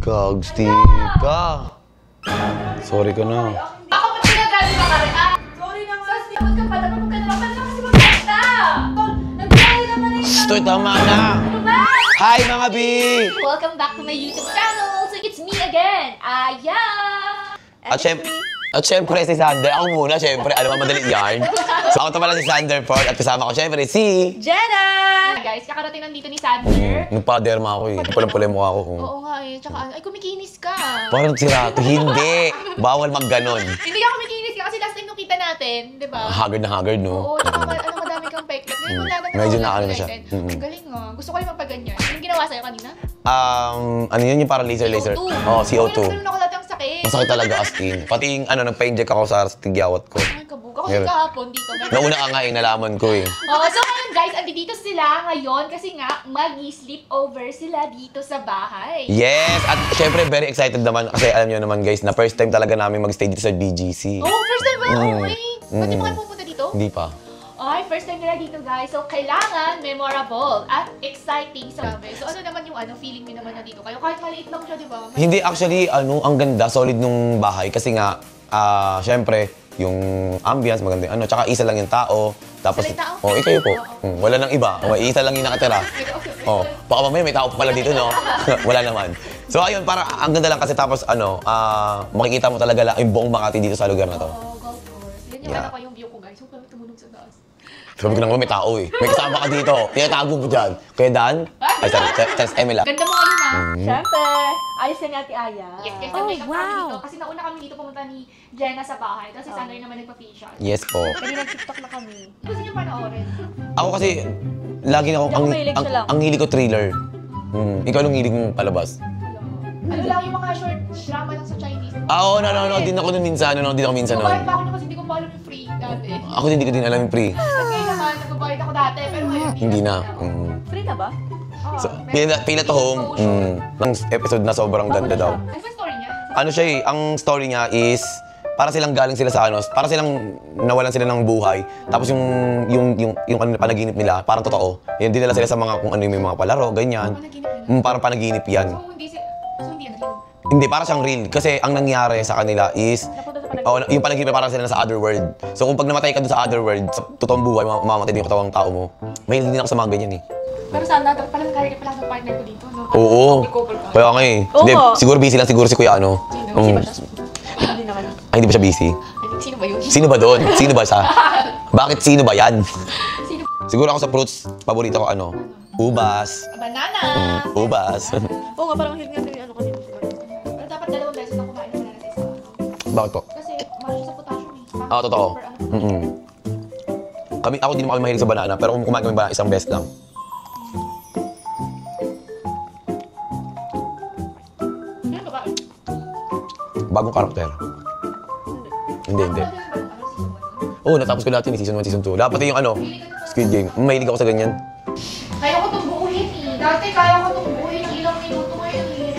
Gags, di ka. Sorry ka na. Ako pa pinagaling ka rin, ah! Sorry na nga. Sasipot ka pa, dapat mo ka naman kasi magkakta. Nagbiyahe naman na yung... Stoy, tama na. Ano ba? Hi mga B! Welcome back to my YouTube channel. So it's me again, Aya! At syempre si Sander. Ako muna, syempre. Alam mo, madali yarn. So ako pala si Sander Ford at kasama ko syempre si... Jenna! Guys, kakarating nandito ni Sander. Nagpa-derma ako eh. Pulang-pula yung mukha ko. Oo nga eh. Tsaka, ay kumikinis ka. Parang sirato. Hindi. Bawal mag-ganon. Hindi ka kumikinis ka kasi last time nung kita natin, di ba? Haggard na haggard, no? Oo, tsaka madami kang peklat. Ngayon wala na Medyo nakano na siya. Ang galing nga. Gusto ko rin magpaganyan. Anong ginawa sa'yo kanina? Ano yun yung parang laser? Oo, CO2. Ganun ako dati ang sakit. Masakit talaga as in. Pati yung nagpa-inject ako sa tigyawat ko. Ay, kabog. Ako yung kahapon dito. Nauna ka nga nalaman ko eh. Oh, so ngayon guys, andito sila ngayon kasi nga mag-sleep over sila dito sa bahay. Yes! At syempre very excited naman kasi alam nyo naman guys na first time talaga namin mag-stay dito sa BGC. Oh, first time ba yun? Ba't di pa kayo pupunta dito? Hindi pa. Ay, first time nila dito guys. So, kailangan memorable at exciting sa gabi. So, ano naman yung feeling mo naman na dito kayo? Kahit maliit lang siya, di ba? Hindi, actually, ang ganda, solid nung bahay. Kasi nga, syempre, yung ambience, maganda yung tsaka isa lang yung tao. Tapos, Sila yung tao? oh, ikaw po. Wala nang iba. Isa lang yung nakatira. Oh, baka mamaya may tao pa pala dito, no? Wala naman. So, ayun, para ang ganda lang kasi tapos, makikita mo talaga lang yung buong Makati dito sa lugar na to. Oo, golf course. Ganyan yeah. Yung view ko guys. Huwag kami tumunog sa taas. Sabi ko na may tao eh. May kasama ka dito. Tinatago mo dyan. Kuya Dan? Ay, sorry. Tess Emila. Ganda mo ngayon ah. Siyempre, ayos na ni Ate Aya. Yes, may kasama dito. Kasi nauna kami dito pumunta ni Jenna sa bahay. Tapos si Sander naman nagpa-facial. Yes po. Kanina nag-tiktok na kami. Gusto niyo panoorin? Ako kasi, lagi na ako, ang hilig ko thriller. Ikaw anong hilig mong palabas? Ano lang yung mga short drama lang sa Chinese. Oo, nanonood din ako nun minsan. Nanonood din ako minsan nun. Nagbabayad pa ako kasi hindi ko pa alam yung free dati. Ako hindi ko din alam yung free. Kasi naman, nagbabayad ako dati. Pero ngayon, Hindi na. Free na ba? Oo. So, pila to home. Ng episode na sobrang ganda daw. Ano ba story niya? Ano siya eh, ang story niya is para silang galing sila sa para silang nawalan sila ng buhay. Tapos yung panaginip nila, parang totoo. Yun, dinala sila sa mga kung ano yung mga palaro, ganyan. Parang panaginip yan. So hindi yan real? Hindi, para siyang real. Kasi ang nangyari sa kanila is, yung panaginip parang sila sa other world. So kung pag namatay ka dun sa other world, sa totoong buhay, mamamatay din yung katawang tao mo. May hindi din ako sa mga ganyan eh. Pero sana, palang kaya pala sa partner ko dito, no? Oo. Kaya nga eh. Hindi, siguro busy lang siguro si Kuya ano. Sino ba siya? Hindi naman. Ay, hindi ba siya busy? Sino ba yun? Sino ba doon? Sino ba siya? Bakit sino ba yan? Sino? Siguro ako sa fruits, paborito ko ubas. Banana! Ubas. Oo nga, parang hiling nga kasi. Pero dapat dalawang beses na kumain ng banana sa isa. Bakit po? Kasi mahal siya sa potassium eh. Oo, totoo. Ako din naman kami mahilig sa banana, pero kung kumain kami banana, isang beses lang. Ano ba? Bagong karakter. Hindi. Oo, natapos ko lahat yun, season 1, season 2. Dapat yung Squid Game. Mahilig ako sa ganyan. Kaya ko itong buuhin eh. Dati kaya ko itong buuhin ng ilang minuto ngayon eh.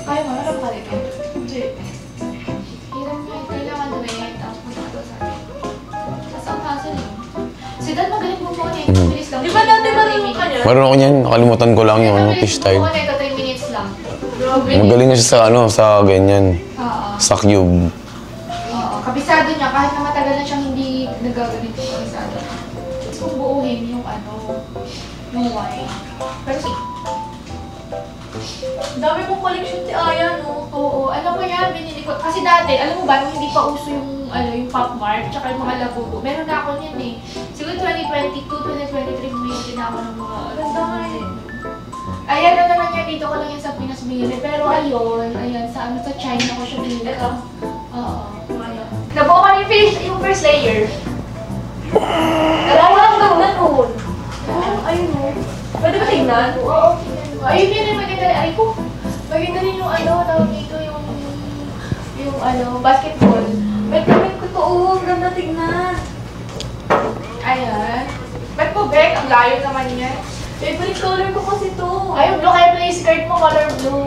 Kaya mo, alam ka rin. Hindi. Hirap niya. Kailangan rin. Tapos punta ka sa akin. Tapos ang hassle eh. Si Dan magaling mo muna eh. Bilis lang. Di ba dati marunong ka niya? Meron ako niyan, nakalimutan ko lang yung fish Bilis mo style. muna ito, 3 minutes lang. Grabe. Magaling na siya sa ganyan. Sa cube. Oo, kabisado niya kahit na matagal na siyang hindi nagaganito kabisado. Tapos kung buuhin yung yung wine. Pero Dami mong collection si Aya, no? oo, alam mo yan, binili ko. Kasi dati, alam mo ba, nung hindi pa uso yung Pop Mart, tsaka yung mga labubo, meron na ako niyan eh. Siguro 2022, 2023, bumili din ako ng mga Ganda nga eh. Ayan, ano lang yan, dito ko lang yan sa Pinas binili. Pero ayun, sa China ko siya binili. Oo, ayun. Nabuo ka yung first layer. Wala lang daw na noon. Ayun no. Pwede ba tingnan? Oo, ayun yun yung maganda. Ay ko, maganda rin yung tawag dito, yung basketball. May comment ko to. Ang ganda tingnan. Ayan. Ba't po, Beck? Ang layo naman niya. Favorite color ko kasi to. Ayun, blue kayo play skirt mo, color blue.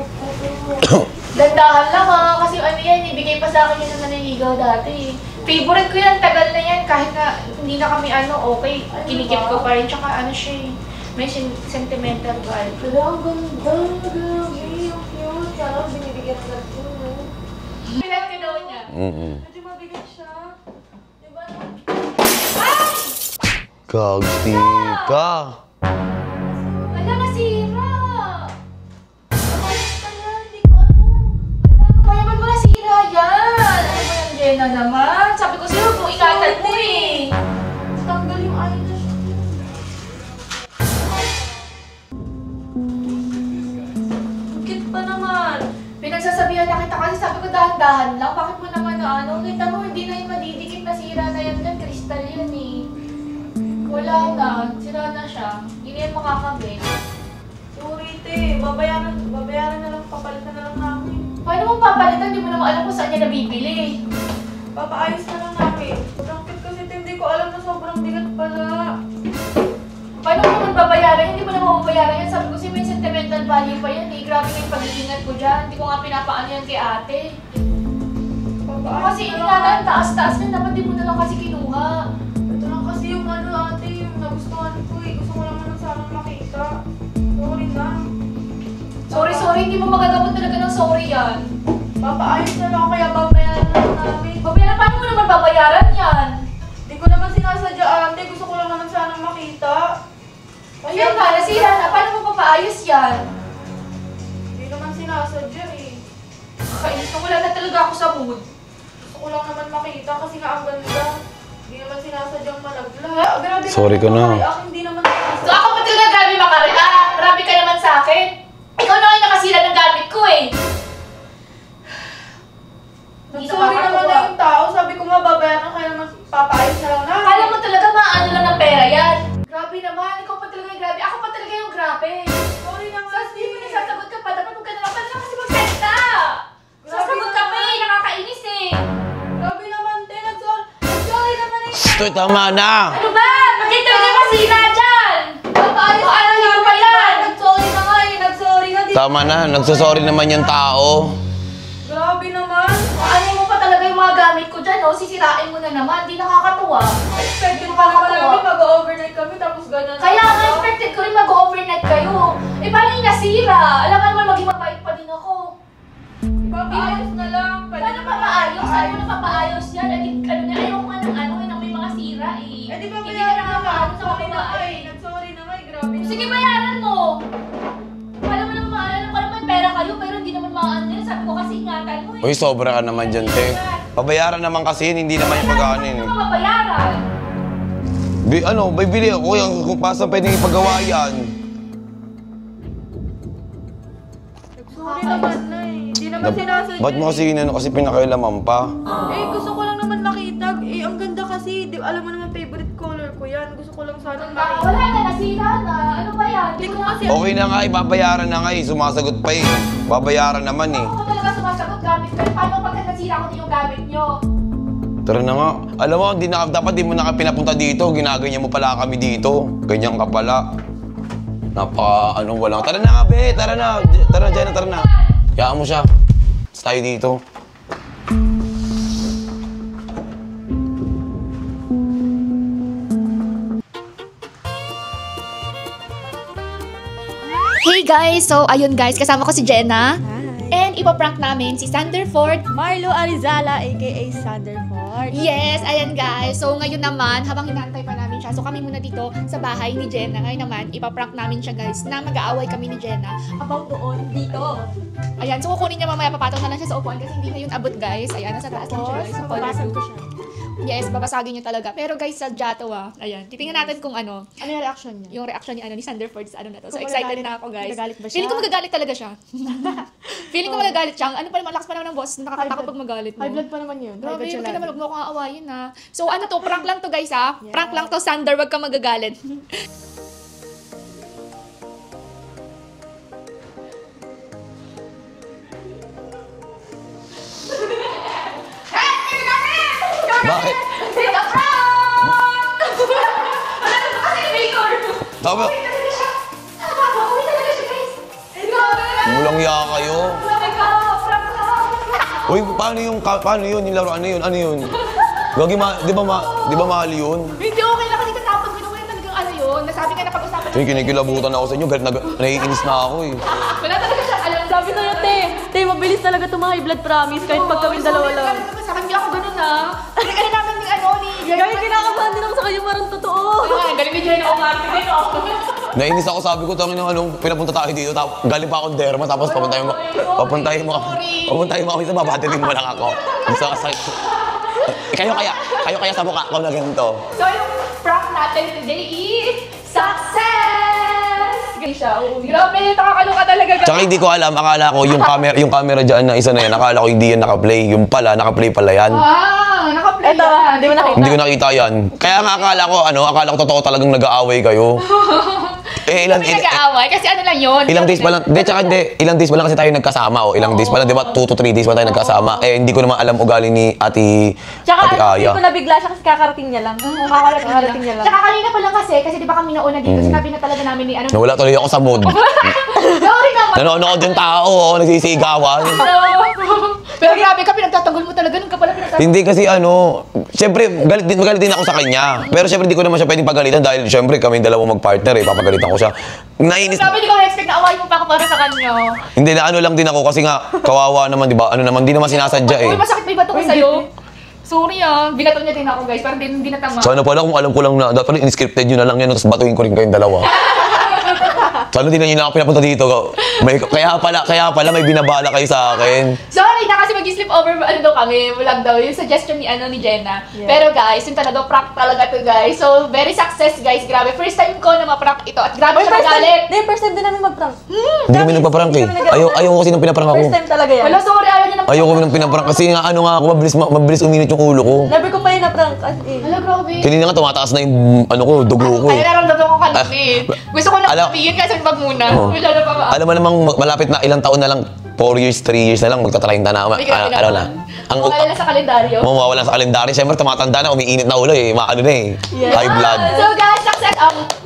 Dandahan lang kasi yan, ibigay pa sa akin yun na naniligaw dati. Favorite ko yan, tagal na yan, kahit na hindi na kami okay, kinikip ko pa rin, tsaka siya may sentimental vibe. Pero ang ganda, grabe, ang cute. Sana binibigyan ka ito, no? Pinag ka daw niya. Medyo mabigat siya. Diba? Gagsti ka. Wala, nasira! Ayos pala, hindi ko ano. Kaya ba't mo nasira yan? Ano ba yan, Jenna naman? Sabi ko sa'yo, kung ingatan mo eh. Tanggal yung eyelash ko. Cute pa naman. Pinagsasabihan na kita kasi sabi ko dahan-dahan lang. Bakit mo naman na ano? Kita mo, hindi na yung madidikit na sira na yan dyan. Kristal yan eh. Wala na. Sira na siya. Hindi na yan makakabit. Sorry, te. Babayaran na lang, papalitan na lang namin. Paano mo papalitan? Hindi mo naman alam kung saan niya nabibili. Papaayos na lang namin. Sobrang cute kasi, te. Hindi ko alam na sobrang bigat pala. Paano mo naman babayaran? Hindi mo naman mababayaran yan. Sabi ko siya may sentimental value pa yan eh. Grabe na yung pag-iingat ko dyan. Hindi ko nga pinapaano yan kay ate. Papaayos Kasi na yun lang. nga lang, taas-taas na. Dapat di mo na lang kasi kinuha. Ito lang kasi yung ano, ate, yung nagustuhan ko eh. Gusto ko lang naman sanang makita. Sorry na. Sorry, hindi mo magagamot talaga ng sorry yan. Papaayos na lang, kaya babayaran na lang namin. Babayaran, paano mo naman babayaran yan? Hindi ko naman sinasadya, ate. Gusto ko lang naman sanang makita. Ayun nga, nasira na. Paano mo papaayos yan? Hindi naman sinasadya eh. Kainis na wala na talaga ako sa mood. Gusto ko lang naman makita kasi nga ang ganda. Hindi naman sinasadyang malaglag. Grabe Sorry ka na. Hindi naman So sinasadya. ako pa talaga grabe makareact. Grabe ka naman sa akin. Ikaw na yung nakasira ng gamit ko eh. Hindi Sorry naman nakakatuwa. na yung tao. Sabi ko nga babayaran kaya naman papaayos na lang namin. Akala mo talaga maano lang ng pera yan. Grabe naman, ikaw pa talaga yung grabe. Ako pa talaga yung grabe. Sorry naman. Sas, di mo nasasagot ka pa. Dapat huwag ka na lang pala kasi magsalita. Sasagot ka pa eh, nakakainis eh. Grabe naman, te. Nag-sorry naman eh. Stoy, tama na. Ano ba? Bakit talaga masira dyan? Papaayos Ano na yun pa yan? Nag-sorry na nga eh. Nag-sorry na. Tama na, nagsasorry naman yung tao. Grabe naman. Ano mo pa talaga yung mga gamit ko dyan, oh? Sisirain mo na naman. Di nakakatuwa. Expected pa naman namin mag-overnight kami tapos ganyan. Kaya nga expected ko rin mag-overnight kayo. Eh, paano yung nasira? Alam ka naman maging mabait pa din ako. Papaayos na lang. Paano papaayos? Ano mo na papaayos yan? Eh, ano na, ayaw ko nga ng ano, eh, ng may mga sira eh. Eh di ba Hindi bayaran ka na nakakaano sa Sorry na mga nga eh. Nag-sorry na nga eh. Grabe naman. Sige, bayaran mo. Alam mo naman, alam ko naman may pera kayo, pero hindi naman maano yun. Sabi ko kasi ingatan mo eh. Uy, sobra ka naman dyan, te. Pabayaran naman kasi yun, hindi naman yung pag-aanin. Ano ka mabayaran? Bibili ako kung paano pwedeng ipagawa yan. Sorry naman na eh. Hindi naman sinasadya. Ba't mo kasi kasi pinakailaman pa? Eh, gusto ko lang naman makita. Eh, ang ganda kasi. Di, alam mo naman favorite color ko yan. Gusto ko lang sanang makita. Wala na, nasira na. Ano ba yan? Hindi ko kasi... Okay na nga, babayaran na nga eh. Sumasagot pa eh. Babayaran naman eh. Ako talaga sumasagot gamit ko. Paano pagka nasira ko din yung gamit nyo? Tara na nga. Alam mo, dapat di mo na ka pinapunta dito. Ginaganyan mo pala kami dito. Ganyan ka pala. Walang. Tara na nga, be. Tara na. Tara na, Jenna, tara na. Hayaan mo siya. Tayo dito. Hey guys! So, ayun guys, kasama ko si Jenna. And ipaprank namin si Sanderford. Marlo Arizala, aka Sanderford. Yes, ayan guys. So, ngayon naman, habang hinantay pa namin siya, so kami muna dito sa bahay ni Jenna. Ngayon naman, ipaprank namin siya guys, na mag-aaway kami ni Jenna about doon, dito. Ayan, so kukunin niya mamaya, papatong na lang siya sa upuan kasi hindi na yun abot guys. Ayan, nasa taas lang siya guys. Sa Papasag ko siya. Yes, babasagin niyo talaga. Pero guys, sa Jato ayan, titingnan natin kung ano, Ano yung reaction niya? yung reaction ni Sanderford sa ano na to. So Kung excited magagalit- na ako guys. magagalit ba siya? Feeling ko magagalit talaga siya. Feeling ko magagalit siya. Ano pa naman, lakas pa naman ng boss. Nakakatakot pag magalit mo. High blood pa naman yun. Grabe, High blood siya huwag ka lagi. naman, huwag mo akong aawayin ha. So ano to, prank lang to guys ha. Prank lang to, Sander, huwag ka magagalit. Bakit? Take a prank! Ano ba kasi maker? Tama. Uwi talaga siya guys. Grabe! Mulang ya kayo. Grabe ka! Prank lang! Uy, paano yun? Yung laro, ano yun? Ano yun? Gagi, di ba mahal yun? Hindi okay lang kasi katapos ko na wala talagang ano yun. yun. Nasabi nga na pag-usapan Yung kinikilabutan ako sa inyo, galit na naiinis na ako eh. Wala talaga siyang alam. Sabi sa'yo, te, mabilis talaga ito mga blood promise kahit pag kami dalawa lang. Sa kanya ako ganun ha. Pinag-ano namin ni ano ni... Gawin kinakabahan din ako sa kanya, parang totoo. Ang galing ni Jenna umarte din oh. Nainis ako, sabi ko, tangin ng anong pinapunta tayo dito, galing pa akong derma, tapos papuntahin mo kami sa babatirin mo lang ako. Gusto ka kayo kaya sa mukha ko na ganito. So yung prank natin today is success! Ganyan siya. Grabe, nakakaloka talaga. Tsaka hindi ko alam, akala ko yung camera dyan na isa na yan, akala ko hindi yan nakaplay. Yung pala, nakaplay pala yan. Nakaplay Eto, yan. hindi mo nakita. Hindi ko nakita yan. Kaya nga akala ko totoo talagang nag-aaway kayo. Kami nag-aaway kasi ano lang yun. Ilang days pa lang, ilang days pa lang kasi tayo nagkasama, ilang days pa lang, di ba? 2 to 3 days pa tayo nagkasama. Hindi ko naman alam ugali ni Ate Tsaka Aya. ko nabigla siya kasi kakarating niya lang. Kakarating niya lang. Tsaka kanina pa lang kasi di ba kami nauna dito, sinabi na talaga namin ni ano. Nawala tuloy ako sa mood. Sorry naman. Nanonood yung tao, nagsisigawan. Pero grabe ka, pinagtatanggol mo talaga nung ka pala pinagtatanggol. Hindi kasi syempre, galit din ako sa kanya. Pero syempre, hindi ko naman siya pwedeng pagalitan dahil syempre kami dalawa mag-partner papagalitan ko siya. Nainis. Grabe, di ko na-expect na awayin mo pa ako para sa kanya. Hindi na lang din ako kasi nga, kawawa naman, di ba? Di naman sinasadya eh. Uy, masakit may bato ko sa'yo. Sorry binato niya din ako guys, parang hindi natama. Sana pala kung alam ko lang na, dapat in-scripted yun na lang yan, tapos batuin ko rin kayong dalawa. Sana din na yun ako pinapunta dito. Kaya pala may binabala kayo sa akin. Sorry na kasi mag-sleep over kami, vlog daw, yung suggestion ni Jenna. Yeah. Pero guys, yung talaga prank talaga to guys. So, very success guys, grabe. First time ko na ma-prank ito at grabe siya magalit. First time din namin mag-prank. Hindi kami nagpa-prank eh. Ayaw ko kasi nang pinaprank ako. First time talaga yan. Wala, sorry, ayaw niya na. Ayaw ko nang pinaprank kasi nga ako, mabilis uminit yung ulo ko. Never ko pa yun na-prank. As in. Wala, grabe. Kanina nga tumataas na yung dugo ko Ay, eh. nararamdaman ko kanina eh. Gusto ko na Alam- sabihin kasi wag muna. Oo. Wala na pa ba? Alam mo namang malapit na ilang taon na lang, 4 years, 3 years na lang, magta-30 na. May grabe Ano na? Wala na sa kalendaryo. Mawawala sa kalendaryo. Siyempre, tumatanda na, umiinit na ulo eh. Maano na eh. Yeah. High blood. So guys, success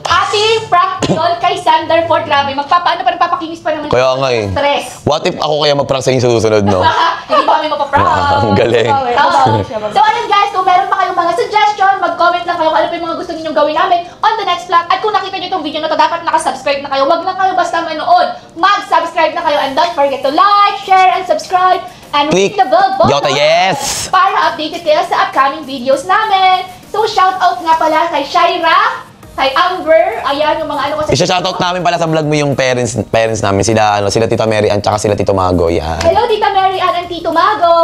ating prank yun kay Sanderford. Grabe, nagpapakinis pa naman. Kaya nga eh. Stress. What if ako kaya mag-prank sa inyo sa susunod, no? Hindi pa kami mapaprank. Ang galing. Babawi siya. So ayun guys, kung meron pa kayong mga suggestion, mag-comment lang kayo kung ano pa yung mga gusto ninyong gawin namin on the next vlog. At kung nakita niyo itong video na to, dapat nakasubscribe na kayo. Wag lang kayo basta manood. Mag-subscribe na kayo and don't forget to like, share, and subscribe. And Click click the bell button Yota, yes! para updated kayo sa upcoming videos namin. So shout out nga pala kay Shaira, kay Amber, ayan yung mga ano kasi. Isa-shoutout namin pala sa vlog mo yung parents namin. Sila Tita Mary Ann tsaka sila Tito Mago. Yan. Hello Tita Mary Ann and Tito Mago.